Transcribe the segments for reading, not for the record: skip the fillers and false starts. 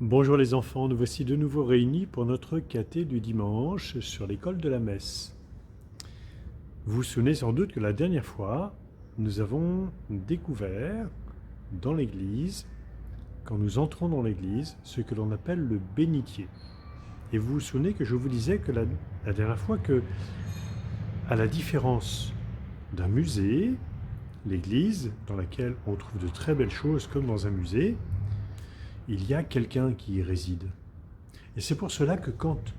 Bonjour les enfants, nous voici de nouveau réunis pour notre caté du dimanche sur l'école de la messe. Vous vous souvenez sans doute que la dernière fois, nous avons découvert dans l'église, quand nous entrons dans l'église, ce que l'on appelle le bénitier. Et vous vous souvenez que je vous disais que la dernière fois que, à la différence d'un musée, l'église, dans laquelle on trouve de très belles choses comme dans un musée, il y a quelqu'un qui y réside. Et c'est pour cela que quand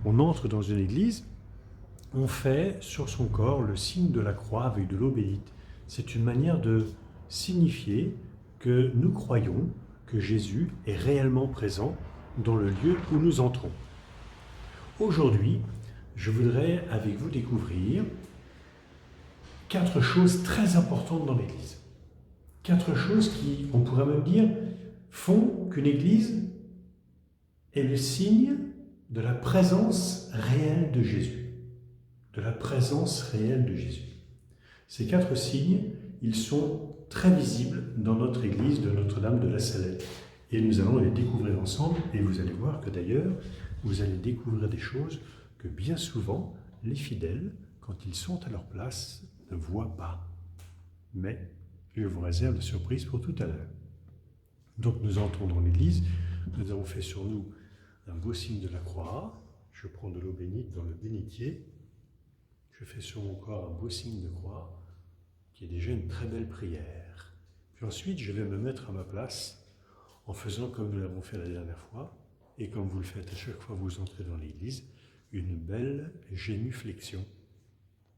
on entre dans une église, on fait sur son corps le signe de la croix avec de l'eau bénite. C'est une manière de signifier que nous croyons que Jésus est réellement présent dans le lieu où nous entrons. Aujourd'hui, je voudrais avec vous découvrir 4 choses très importantes dans l'église. 4 choses qui, on pourrait même dire, font qu'une église est le signe de la présence réelle de Jésus. De la présence réelle de Jésus. Ces 4 signes, ils sont très visibles dans notre église de Notre-Dame de la Salette. Et nous allons les découvrir ensemble, et vous allez voir que d'ailleurs, vous allez découvrir des choses que bien souvent, les fidèles, quand ils sont à leur place, ne voient pas. Mais je vous réserve de surprises pour tout à l'heure. Donc nous entrons dans l'église, nous avons fait sur nous un beau signe de la croix, je prends de l'eau bénite dans le bénitier, je fais sur mon corps un beau signe de croix, qui est déjà une très belle prière. Puis ensuite, je vais me mettre à ma place, en faisant comme nous l'avons fait la dernière fois, et comme vous le faites à chaque fois que vous entrez dans l'église, une belle génuflexion.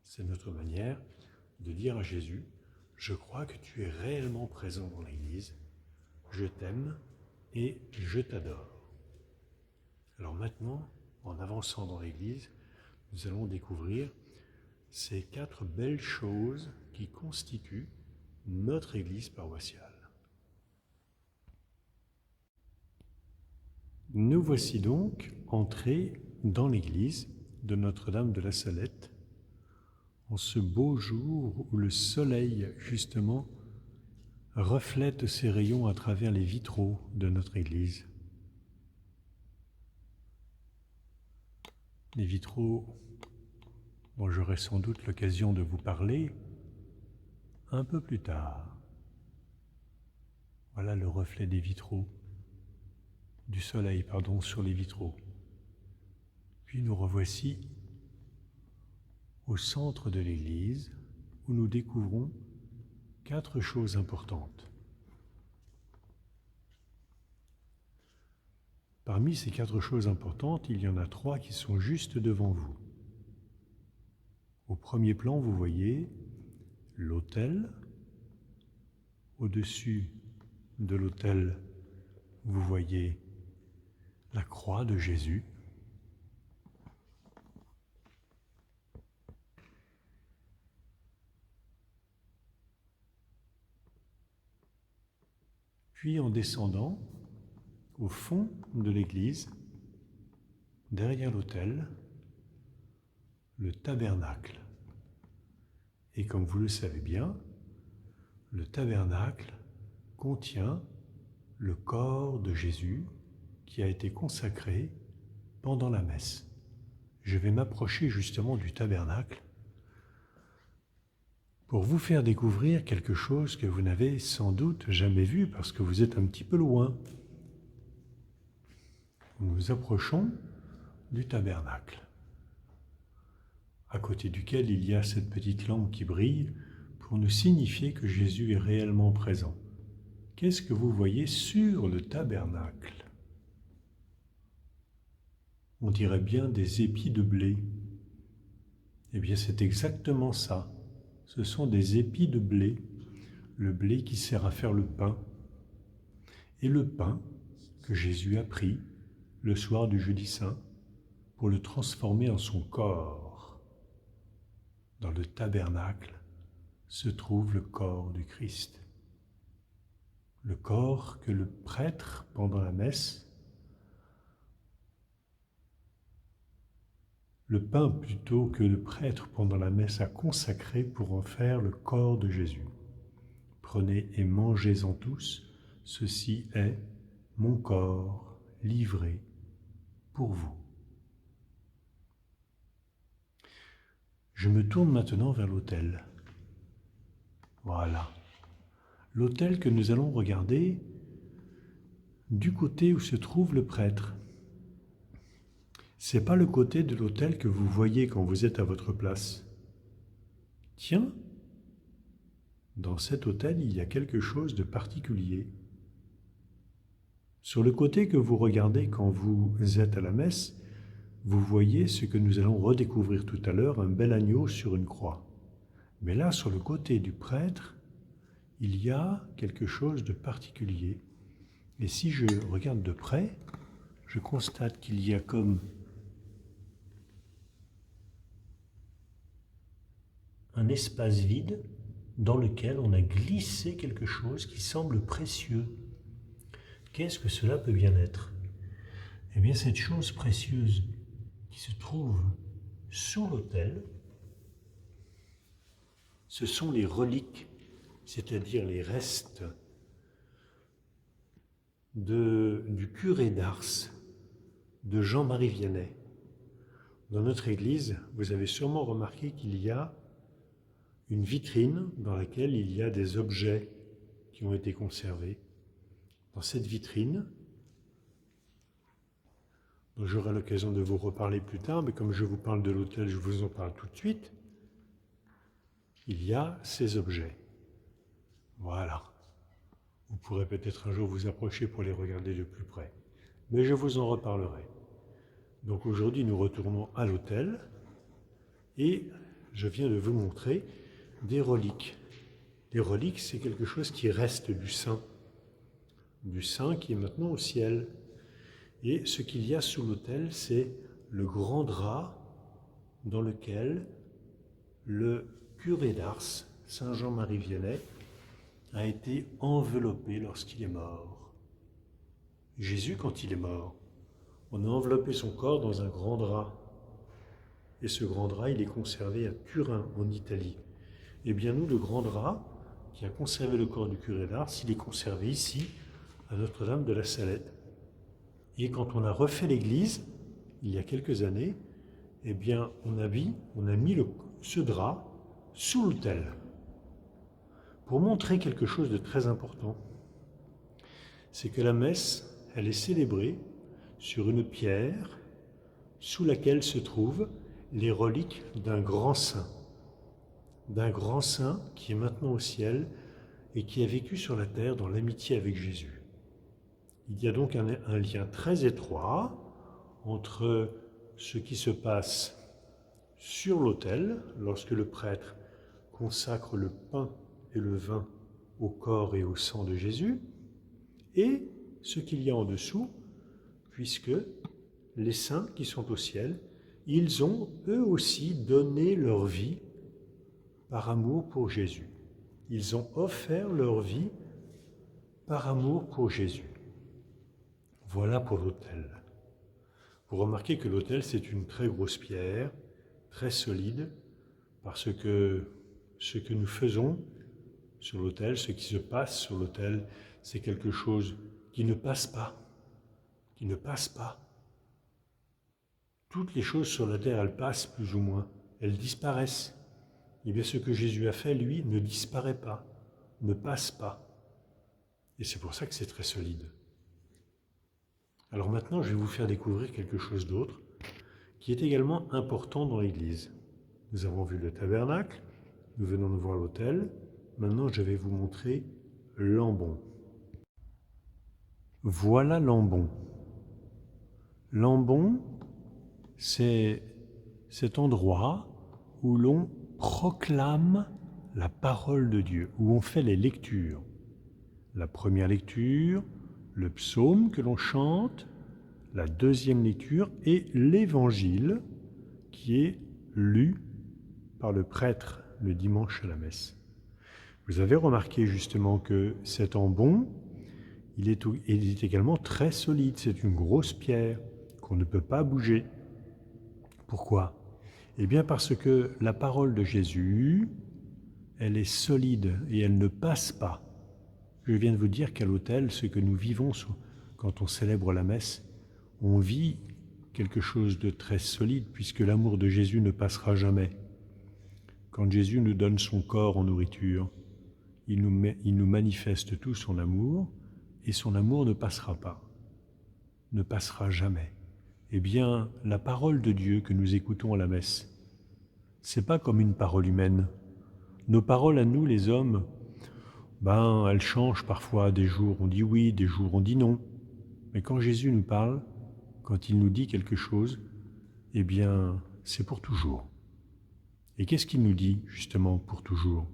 C'est notre manière de dire à Jésus, je crois que tu es réellement présent dans l'église, je t'aime et je t'adore. Alors maintenant, en avançant dans l'église, nous allons découvrir ces 4 belles choses qui constituent notre église paroissiale. Nous voici donc entrés dans l'église de Notre-Dame de la Salette, en ce beau jour où le soleil, justement, reflète ses rayons à travers les vitraux de notre église. Les vitraux dont j'aurai sans doute l'occasion de vous parler un peu plus tard. Voilà le reflet des vitraux, du soleil, sur les vitraux. Puis nous revoici au centre de l'église où nous découvrons 4 choses importantes. Parmi ces 4 choses importantes, il y en a 3 qui sont juste devant vous. Au premier plan, vous voyez l'autel. Au-dessus de l'autel, vous voyez la croix de Jésus. Puis en descendant, au fond de l'église, derrière l'autel, le tabernacle. Et comme vous le savez bien, le tabernacle contient le corps de Jésus qui a été consacré pendant la messe. Je vais m'approcher justement du tabernacle pour vous faire découvrir quelque chose que vous n'avez sans doute jamais vu parce que vous êtes un petit peu loin. Nous nous approchons du tabernacle, à côté duquel il y a cette petite lampe qui brille pour nous signifier que Jésus est réellement présent. Qu'est-ce que vous voyez sur le tabernacle? On dirait bien des épis de blé. Eh bien, c'est exactement ça. Ce sont des épis de blé, le blé qui sert à faire le pain. Et le pain que Jésus a pris le soir du jeudi saint pour le transformer en son corps. Dans le tabernacle se trouve le corps du Christ. Le corps que le prêtre, pendant la messe, le pain plutôt que le prêtre pendant la messe a consacré pour en faire le corps de Jésus. Prenez et mangez-en tous, ceci est mon corps livré pour vous. Je me tourne maintenant vers l'autel. Voilà. L'autel que nous allons regarder du côté où se trouve le prêtre. C'est pas le côté de l'autel que vous voyez quand vous êtes à votre place. Tiens, dans cet autel, il y a quelque chose de particulier. Sur le côté que vous regardez quand vous êtes à la messe, vous voyez ce que nous allons redécouvrir tout à l'heure, un bel agneau sur une croix. Mais là, sur le côté du prêtre, il y a quelque chose de particulier. Et si je regarde de près, je constate qu'il y a comme un espace vide dans lequel on a glissé quelque chose qui semble précieux. Qu'est-ce que cela peut bien être? Eh bien, cette chose précieuse qui se trouve sous l'autel, ce sont les reliques, c'est-à-dire les restes du curé d'Ars, de Jean-Marie Vianney. Dans notre église, vous avez sûrement remarqué qu'il y a une vitrine dans laquelle il y a des objets qui ont été conservés. Dans cette vitrine, dont j'aurai l'occasion de vous reparler plus tard, mais comme je vous parle de l'autel, je vous en parle tout de suite, il y a ces objets. Voilà. Vous pourrez peut-être un jour vous approcher pour les regarder de plus près, mais je vous en reparlerai. Donc aujourd'hui, nous retournons à l'autel et je viens de vous montrer des reliques. Les reliques, c'est quelque chose qui reste du saint qui est maintenant au ciel. Et ce qu'il y a sous l'autel, c'est le grand drap dans lequel le curé d'Ars, Saint Jean-Marie Vianney, a été enveloppé lorsqu'il est mort. Jésus, quand il est mort, on a enveloppé son corps dans un grand drap. Et ce grand drap, il est conservé à Turin, en Italie. Eh bien nous, le grand drap, qui a conservé le corps du curé d'Ars, il est conservé ici, à Notre-Dame de la Salette. Et quand on a refait l'église, il y a quelques années, eh bien on a mis ce drap sous l'autel, pour montrer quelque chose de très important. C'est que la messe, elle est célébrée sur une pierre sous laquelle se trouvent les reliques d'un grand saint qui est maintenant au ciel et qui a vécu sur la terre dans l'amitié avec Jésus. Il y a donc un lien très étroit entre ce qui se passe sur l'autel, lorsque le prêtre consacre le pain et le vin au corps et au sang de Jésus, et ce qu'il y a en dessous, puisque les saints qui sont au ciel, ils ont eux aussi donné leur vie par amour pour Jésus. Ils ont offert leur vie par amour pour Jésus. Voilà pour l'autel. Vous remarquez que l'autel, c'est une très grosse pierre, très solide, parce que ce que nous faisons sur l'autel, ce qui se passe sur l'autel, c'est quelque chose qui ne passe pas, Toutes les choses sur la terre, elles passent plus ou moins, elles disparaissent. Et bien ce que Jésus a fait, lui, ne disparaît pas, ne passe pas. Et c'est pour ça que c'est très solide. Alors maintenant, je vais vous faire découvrir quelque chose d'autre qui est également important dans l'Église. Nous avons vu le tabernacle, nous venons de voir l'autel. Maintenant, je vais vous montrer l'ambon. Voilà l'ambon. L'ambon, c'est cet endroit où l'on proclame la parole de Dieu, où on fait les lectures. La première lecture, le psaume que l'on chante, la deuxième lecture et l'évangile qui est lu par le prêtre le dimanche à la messe. Vous avez remarqué justement que cet ambon, il est également très solide, c'est une grosse pierre qu'on ne peut pas bouger. Pourquoi ? Eh bien parce que la parole de Jésus, elle est solide et elle ne passe pas. Je viens de vous dire qu'à l'autel, ce que nous vivons quand on célèbre la messe, on vit quelque chose de très solide, puisque l'amour de Jésus ne passera jamais. Quand Jésus nous donne son corps en nourriture, il nous manifeste tout son amour, et son amour ne passera pas, ne passera jamais. Eh bien, la parole de Dieu que nous écoutons à la messe, c'est pas comme une parole humaine. Nos paroles à nous, les hommes, elles changent parfois. Des jours on dit oui, des jours on dit non. Mais quand Jésus nous parle, quand il nous dit quelque chose, eh bien, c'est pour toujours. Et qu'est-ce qu'il nous dit, justement, pour toujours?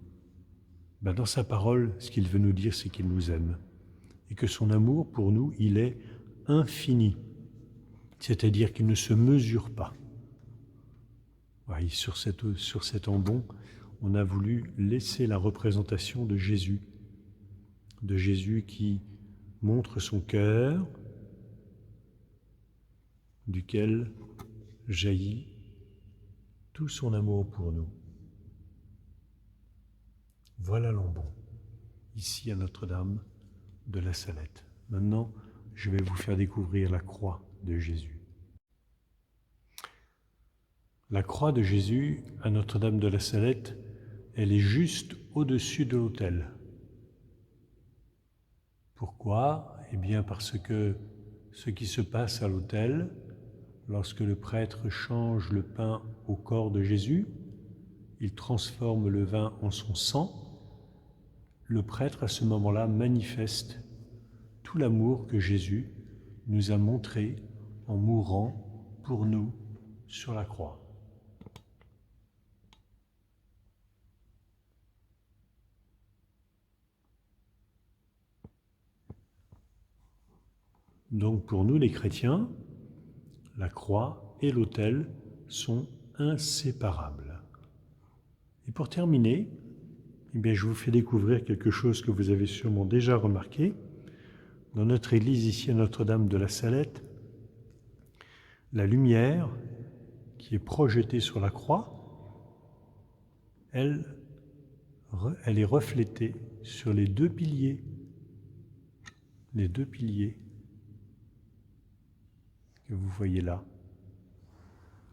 Dans sa parole, ce qu'il veut nous dire, c'est qu'il nous aime. Et que son amour, pour nous, il est infini. C'est-à-dire qu'il ne se mesure pas. Sur cet ambon, on a voulu laisser la représentation de Jésus qui montre son cœur, duquel jaillit tout son amour pour nous. Voilà l'ambon, ici à Notre-Dame de la Salette. Maintenant, je vais vous faire découvrir la croix de Jésus. La croix de Jésus à Notre-Dame de la Salette, elle est juste au-dessus de l'autel. Pourquoi? Eh bien parce que ce qui se passe à l'autel, lorsque le prêtre change le pain au corps de Jésus, il transforme le vin en son sang, le prêtre à ce moment-là manifeste tout l'amour que Jésus nous a montré en mourant pour nous sur la croix. Donc pour nous les chrétiens, la croix et l'autel sont inséparables. Et pour terminer, je vous fais découvrir quelque chose que vous avez sûrement déjà remarqué. Dans notre église ici à Notre-Dame de la Salette, la lumière qui est projetée sur la croix, elle est reflétée sur les deux piliers que vous voyez là.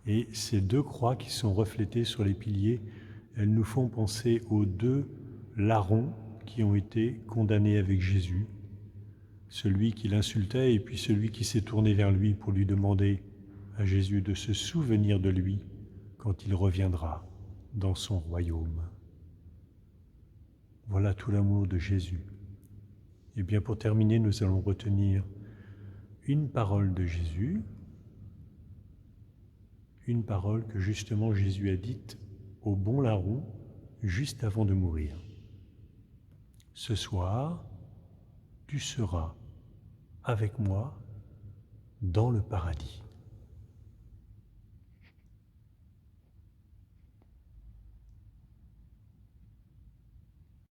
Et ces deux croix qui sont reflétées sur les piliers, elles nous font penser aux deux larrons qui ont été condamnés avec Jésus, celui qui l'insultait et puis celui qui s'est tourné vers lui pour lui demander à Jésus de se souvenir de lui quand il reviendra dans son royaume. Voilà tout l'amour de Jésus. Et bien pour terminer, nous allons retenir une parole de Jésus, une parole que justement Jésus a dite au bon larron juste avant de mourir. Ce soir, tu seras avec moi dans le paradis.